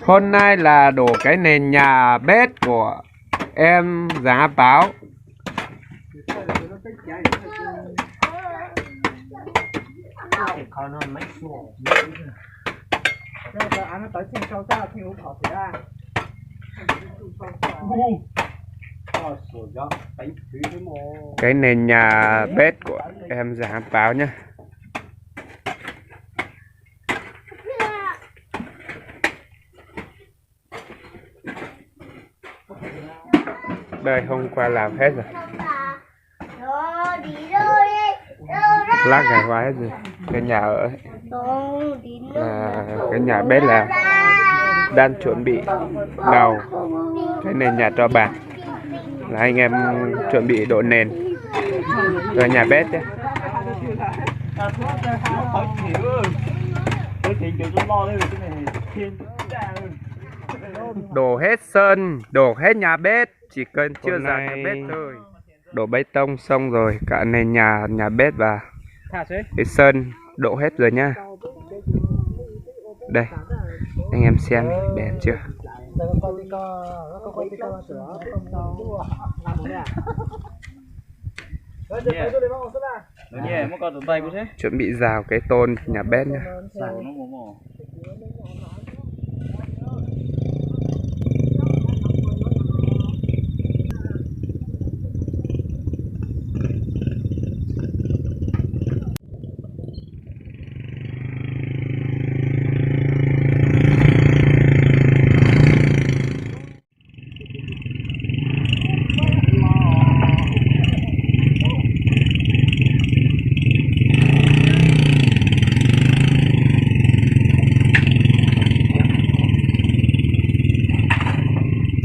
Hôm nay là đổ cái nền nhà bếp của em Giá Báo. Cái nền nhà bếp của em Giá Báo nhé. Đây hôm qua làm hết rồi. Lát ngày qua hết rồi. Cái nhà ở cái nhà bếp là đang chuẩn bị đầu cái nền nhà cho bà. Là anh em chuẩn bị đổ nền rồi nhà bếp nhé. Đổ hết sơn, đổ hết nhà bếp, chỉ cần chưa ra nhà bếp thôi. Đổ bê tông xong rồi, cả nền nhà bếp và cái sơn đổ hết rồi nhá. Đây, anh em xem đẹp chưa? Chuẩn bị rào cái tôn nhà bếp nhá.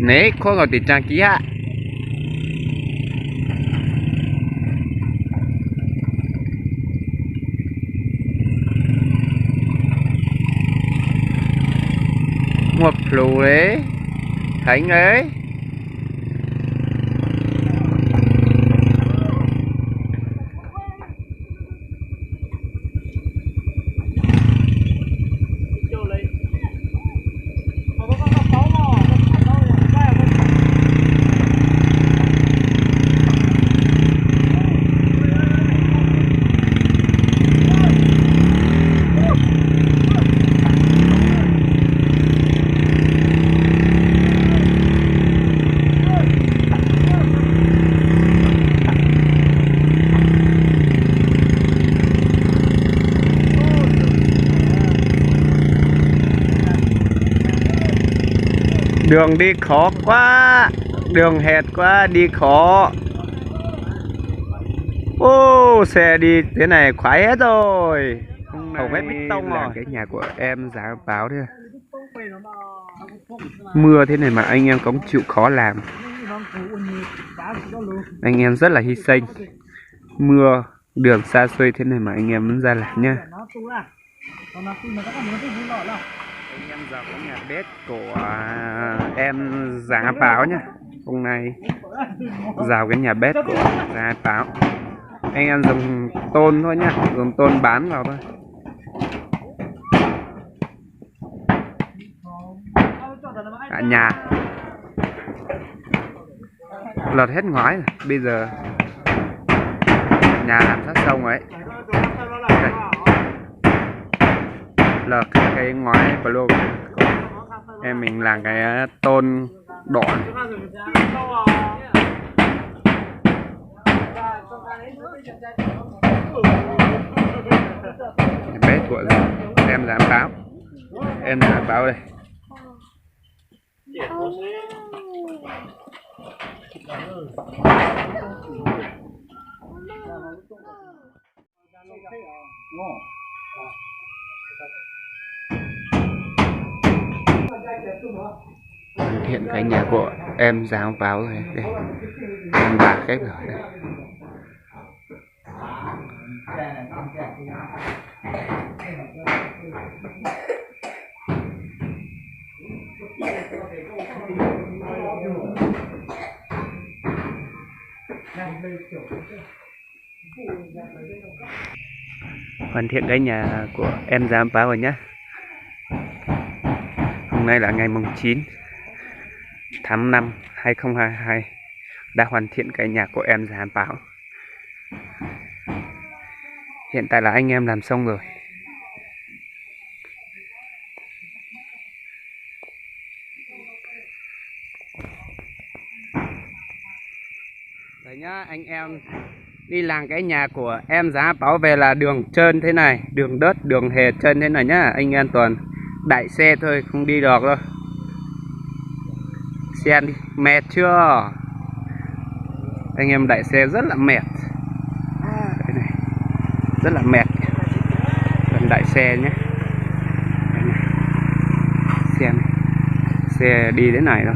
Nè, có gọi tình trạng kia. Một lù đấy, Khánh ấy. Đường đi khó quá, đường hẹp quá, đi khó. Ô, xe đi thế này khoái hết rồi. Hầu hết bê tông rồi. Cái nhà của em Giá Báo thôi. Mưa thế này mà anh em cũng chịu khó làm. Anh em rất là hy sinh. Mưa, đường xa xôi thế này mà anh em vẫn ra làm nha. Anh em rào cái nhà bếp của em Giá Báo nhá. Hôm nay rào cái nhà bếp của Giá Báo. Anh em dùng tôn thôi nhá, dùng tôn bán vào thôi. Cả nhà lợt hết ngói rồi. Bây giờ nhà làm sát xong rồi ấy. Đây. Lợt cái ngói blue. Em mình làm cái tôn đỏ này. Bếp của em Giá Báo. Em Giá Báo đây. Hiện cái nhà của em Giá Báo rồi đây. Em bà khép rồi đây. Hoàn thiện cái nhà của em Giá Báo rồi nhé. Hôm nay là ngày mùng 9 tháng 5 2022. Đã hoàn thiện cái nhà của em Già Bảo. Hiện tại là anh em làm xong rồi. Đấy nhá, anh em đi làm cái nhà của em Già Bảo về là đường trơn thế này, đường đất, đường hề trơn thế này nhá. Anh em toàn đại xe thôi, không đi được đâu. Xe đi, mệt chưa? Anh em đại xe rất là mệt. Đây này, rất là mệt. Cần đại xe nhé. Đây này. Xe này. Xe đi thế này thôi.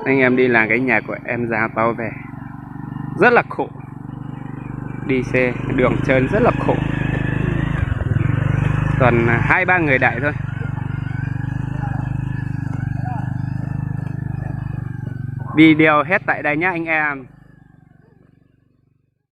Anh em đi làm cái nhà của em Già Bảo về rất là khổ, đi xe đường trơn rất là khổ, toàn 2-3 người đại thôi. Video hết tại đây nhá anh em.